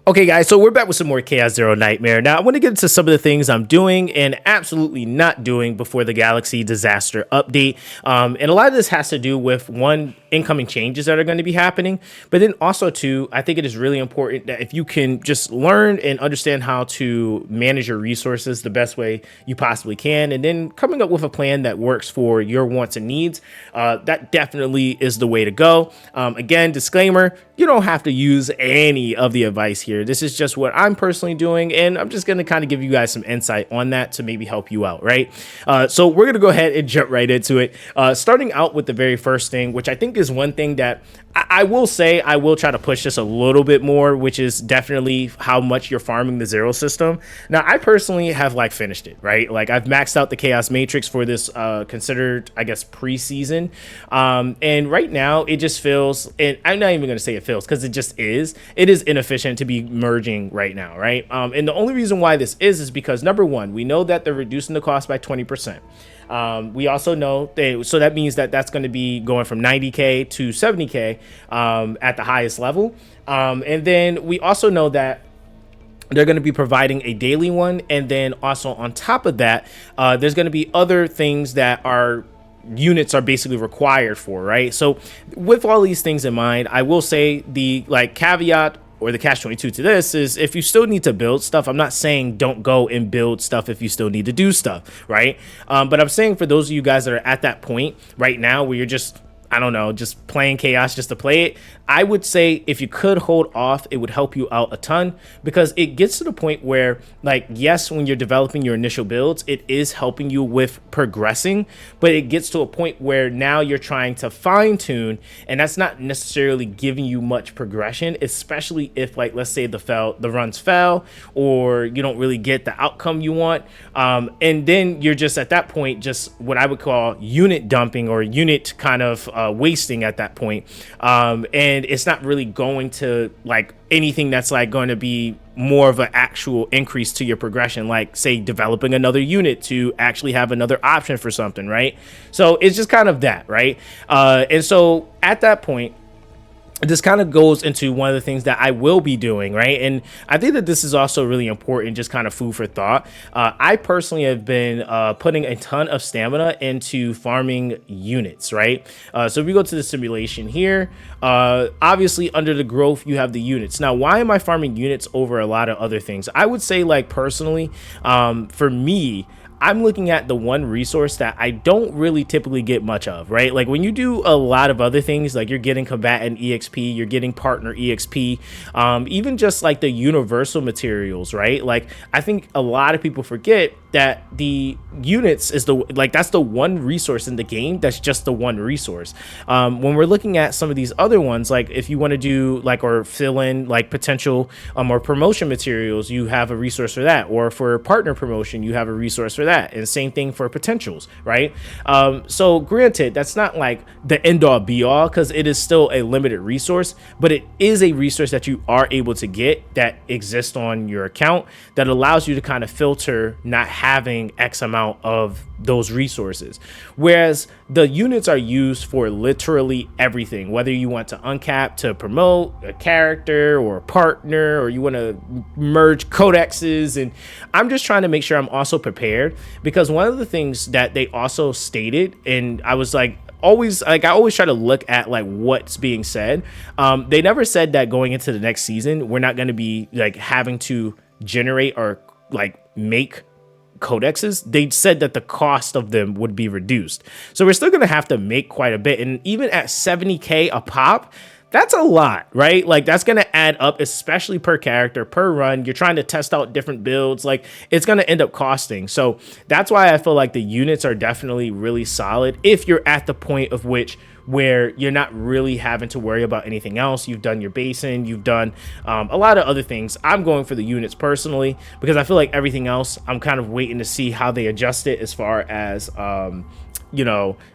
Okay, guys, so we're back with some more Chaos Zero Nightmare. Now, I want to get into some of the things I'm doing and absolutely not doing before the Galaxy Disaster update. And a lot of this has to do with, one, incoming changes that are going to be happening, but then also, two, I think it is really important that if you can just learn and understand how to manage your resources the best way you possibly can, and then coming up with a plan that works for your wants and needs, that definitely is the way to go. Again, disclaimer, you don't have to use any of the advice here. This is just what I'm personally doing, and I'm just going to kind of give you guys some insight on that to maybe help you out, right? So we're going to go ahead and jump right into it. Starting out with the very first thing, which I think is one thing that I will say I will try to push this a little bit more, which is definitely how much you're farming the Zero system. Now, I personally have finished it, right? Like, I've maxed out the Chaos Matrix for this considered, I guess, preseason. And right now it just feels, and I'm not even going to say it feels because it just is, it is inefficient to be merging right now, right? And the only reason why this is because, number one, we know that they're reducing the cost by 20%. We also know so that means that that's going to be going from 90K to 70K at the highest level. And then we also know that they're going to be providing a daily one. And then also on top of that, there's going to be other things that are units are basically required for, right? So with all these things in mind, I will say the caveat or the catch 22 to this is, if you still need to build stuff, I'm not saying don't go and build stuff if you still need to do stuff, right? But I'm saying for those of you guys that are at that point right now where you're just, I don't know, just playing Chaos just to play it, I would say if you could hold off, it would help you out a ton, because it gets to the point where, yes, when you're developing your initial builds, it is helping you with progressing, but it gets to a point where now you're trying to fine tune, and that's not necessarily giving you much progression, especially if, let's say the runs fell, or you don't really get the outcome you want. And then you're just at that point, just what I would call unit dumping or unit kind of wasting at that point. And it's not really going to anything that's going to be more of an actual increase to your progression, say developing another unit to actually have another option for something, right? So it's just kind of that, right? And so at that point, this kind of goes into one of the things that I will be doing, right? And I think that this is also really important, just kind of food for thought. I personally have been putting a ton of stamina into farming units, right? So if we go to the simulation here, obviously under the growth, you have the units. Now, why am I farming units over a lot of other things? I would say, personally, for me, I'm looking at the one resource that I don't really typically get much of, right? When you do a lot of other things, you're getting combatant EXP, you're getting partner EXP, even just the universal materials, right? I think a lot of people forget that the units is that's the one resource in the game that's just the one resource. When we're looking at some of these other ones, if you want to do or fill in potential or promotion materials, you have a resource for that, or for partner promotion, you have a resource for that. And same thing for potentials, right? So granted, that's not the end all be all, because it is still a limited resource, but it is a resource that you are able to get that exists on your account that allows you to kind of filter not having X amount of those resources. Whereas the units are used for literally everything, whether you want to uncap to promote a character or a partner, or you want to merge codexes. And I'm just trying to make sure I'm also prepared, because one of the things that they also stated, and I was I always try to look at what's being said. They never said that going into the next season, we're not going to be having to generate or make codexes. They said that the cost of them would be reduced. So we're still going to have to make quite a bit. And even at 70K a pop, that's a lot, right? That's going to add up, especially per character, per run. You're trying to test out different builds. It's going to end up costing. So that's why I feel the units are definitely really solid if you're at the point of where you're not really having to worry about anything else. You've done your basin, you've done a lot of other things. I'm going for the units personally, because I feel everything else, I'm kind of waiting to see how they adjust it as far as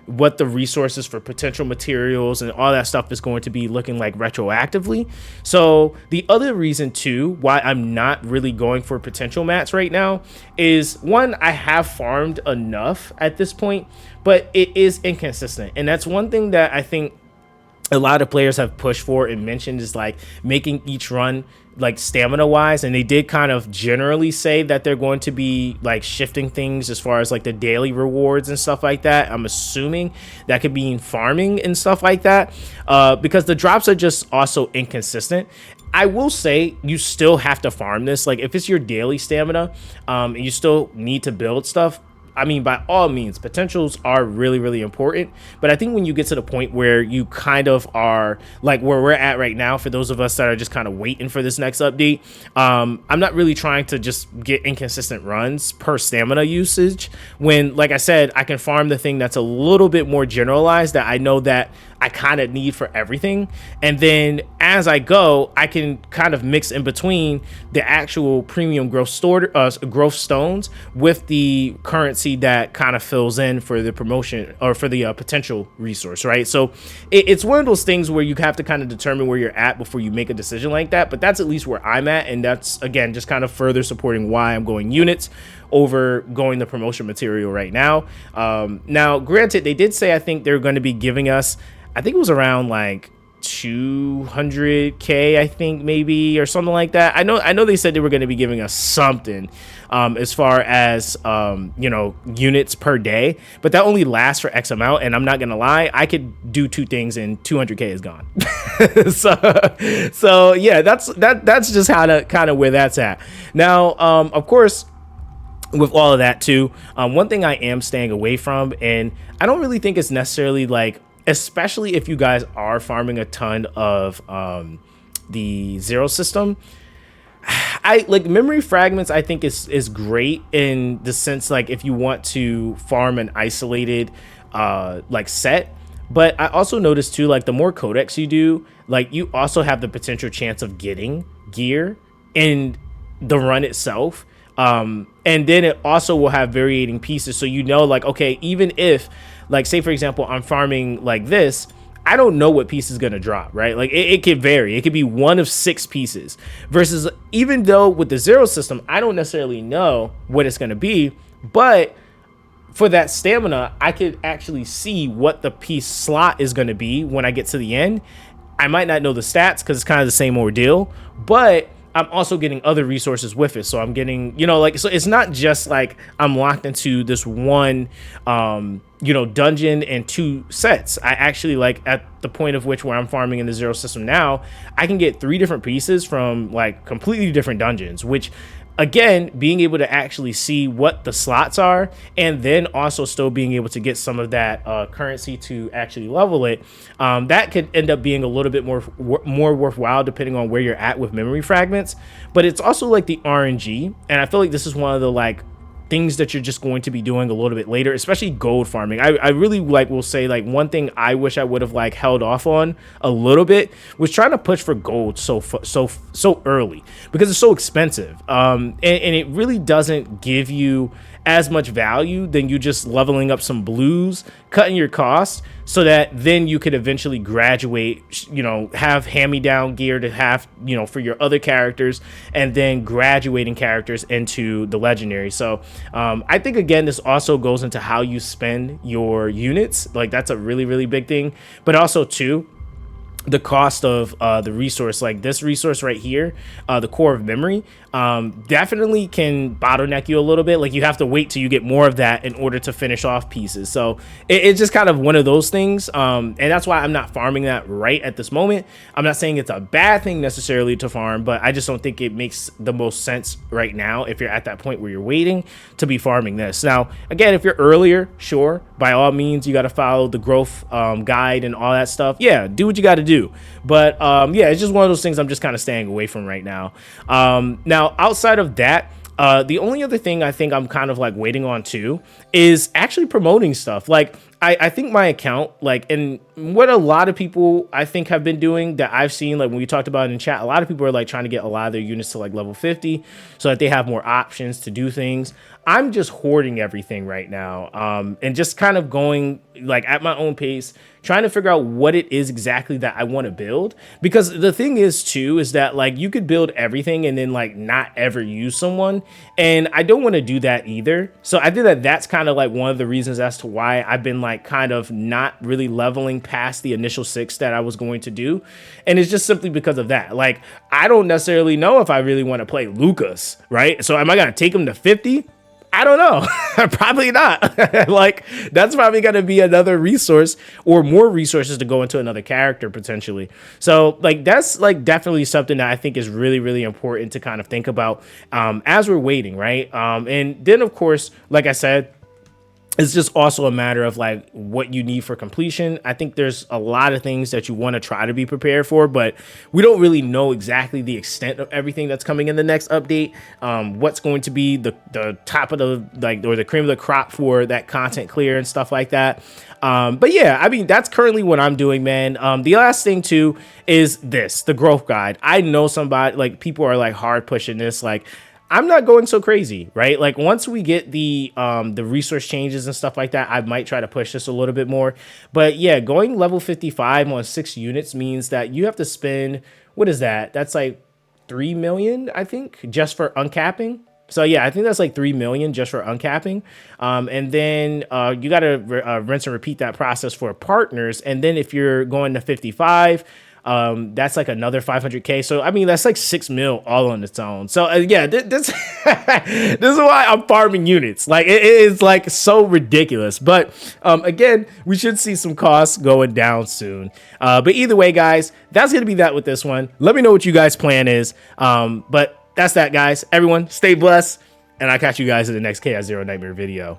what the resources for potential materials and all that stuff is going to be looking retroactively. So the other reason too why I'm not really going for potential mats right now is, one, I have farmed enough at this point, but it is inconsistent. And that's one thing that I think a lot of players have pushed for and mentioned is like making each run like stamina wise, and they did kind of generally say that they're going to be like shifting things as far as like the daily rewards and stuff like that. I'm assuming that could be in farming and stuff like that, because the drops are just also inconsistent. I will say you still have to farm this. Like if it's your daily stamina, and you still need to build stuff, I mean, by all means, potentials are really, really important. But I think when you get to the point where you kind of are like where we're at right now, for those of us that are just kind of waiting for this next update, I'm not really trying to just get inconsistent runs per stamina usage. When, like I said, I can farm the thing that's a little bit more generalized that I know that I kind of need for everything. And then as I go, I can kind of mix in between the actual premium growth stones with the currency that kind of fills in for the promotion or for the potential resource, right? So it's one of those things where you have to kind of determine where you're at before you make a decision like that. But that's at least where I'm at. And that's, again, just kind of further supporting why I'm going units over going the promotion material right now. Now, granted, they did say, I think they're going to be giving us, I think it was around like 200k, I think maybe, or something like that. I know they said they were going to be giving us something as far as units per day, but that only lasts for X amount. And I'm not gonna lie, I could do two things and 200k is gone. so yeah, that's just how to kind of where that's at now. Of course, with all of that too, one thing I am staying away from, and I don't really think it's necessarily like, especially if you guys are farming a ton of the zero system, I like memory fragments. I think is great in the sense, like if you want to farm an isolated like set. But I also noticed too, like the more codex you do, like you also have the potential chance of getting gear in the run itself. And then it also will have varying pieces. So, like, okay, even if, like, say, for example, I'm farming like this, I don't know what piece is going to drop, right? Like, it could vary. It could be one of 6 pieces versus, even though with the zero system, I don't necessarily know what it's going to be. But for that stamina, I could actually see what the piece slot is going to be when I get to the end. I might not know the stats because it's kind of the same ordeal, but I'm also getting other resources with it. So I'm getting, like, so it's not just like I'm locked into this one, dungeon and 2 sets. I actually, like, at the point of which where I'm farming in the zero system now, I can get 3 different pieces from like completely different dungeons, which, again, being able to actually see what the slots are and then also still being able to get some of that currency to actually level it, that could end up being a little bit more worthwhile depending on where you're at with memory fragments. But it's also like the RNG, and I feel like this is one of the like things that you're just going to be doing a little bit later, especially gold farming. I really will say, like, one thing I wish I would have like held off on a little bit was trying to push for gold so early, because it's so expensive, and it really doesn't give you as much value than you just leveling up some blues, cutting your costs, so that then you could eventually graduate, have hand-me-down gear to have, for your other characters, and then graduating characters into the legendary. So I think, again, this also goes into how you spend your units. Like, that's a really, really big thing. But also too, the cost of the resource, like this resource right here, the core of memory, definitely can bottleneck you a little bit. Like, you have to wait till you get more of that in order to finish off pieces. So it's just kind of one of those things, and that's why I'm not farming that right at this moment. I'm not saying it's a bad thing necessarily to farm, but I just don't think it makes the most sense right now if you're at that point where you're waiting to be farming this. Now, again, if you're earlier, sure, by all means, you got to follow the growth guide and all that stuff. Yeah, do what you got to do. But yeah, it's just one of those things I'm just kind of staying away from right now. Now, outside of that, the only other thing I think I'm kind of like waiting on too is actually promoting stuff. Like, I think my account, like, and what a lot of people I think have been doing that I've seen, like when we talked about it in chat, a lot of people are like trying to get a lot of their units to like level 50 so that they have more options to do things. I'm just hoarding everything right now, and just kind of going like at my own pace, trying to figure out what it is exactly that I want to build. Because the thing is too, is that like you could build everything and then like not ever use someone. And I don't want to do that either. So I think that that's kind of like one of the reasons as to why I've been like kind of not really leveling past the initial 6 that I was going to do. And it's just simply because of that. Like, I don't necessarily know if I really want to play Lucas, right? So am I going to take him to 50? I don't know. Probably not. Like, that's probably going to be another resource or more resources to go into another character potentially. So like, that's like definitely something that I think is really, really important to kind of think about as we're waiting. Right. And then of course, like I said, it's just also a matter of like what you need for completion. I think there's a lot of things that you want to try to be prepared for, but we don't really know exactly the extent of everything that's coming in the next update. What's going to be the top of the like or the cream of the crop for that content clear and stuff like that. But yeah, I mean, that's currently what I'm doing, man. The last thing too is the growth guide. I know somebody like people are like hard pushing this, like, I'm not going so crazy, right? Like once we get the resource changes and stuff like that, I might try to push this a little bit more. But yeah, going level 55 on 6 units means that you have to spend, what is that? That's like 3 million, I think, just for uncapping. So yeah, I think that's like 3 million just for uncapping. And then you got to rinse and repeat that process for partners. And then if you're going to 55, that's like another 500k. So I mean, that's like 6 mil all on its own. So yeah, this this is why I'm farming units. Like it is like so ridiculous. But again, we should see some costs going down soon. But either way, guys, that's gonna be that with this one. Let me know what you guys' plan is. But that's that, guys. Everyone, stay blessed, and I'll catch you guys in the next Chaos Zero Nightmare video.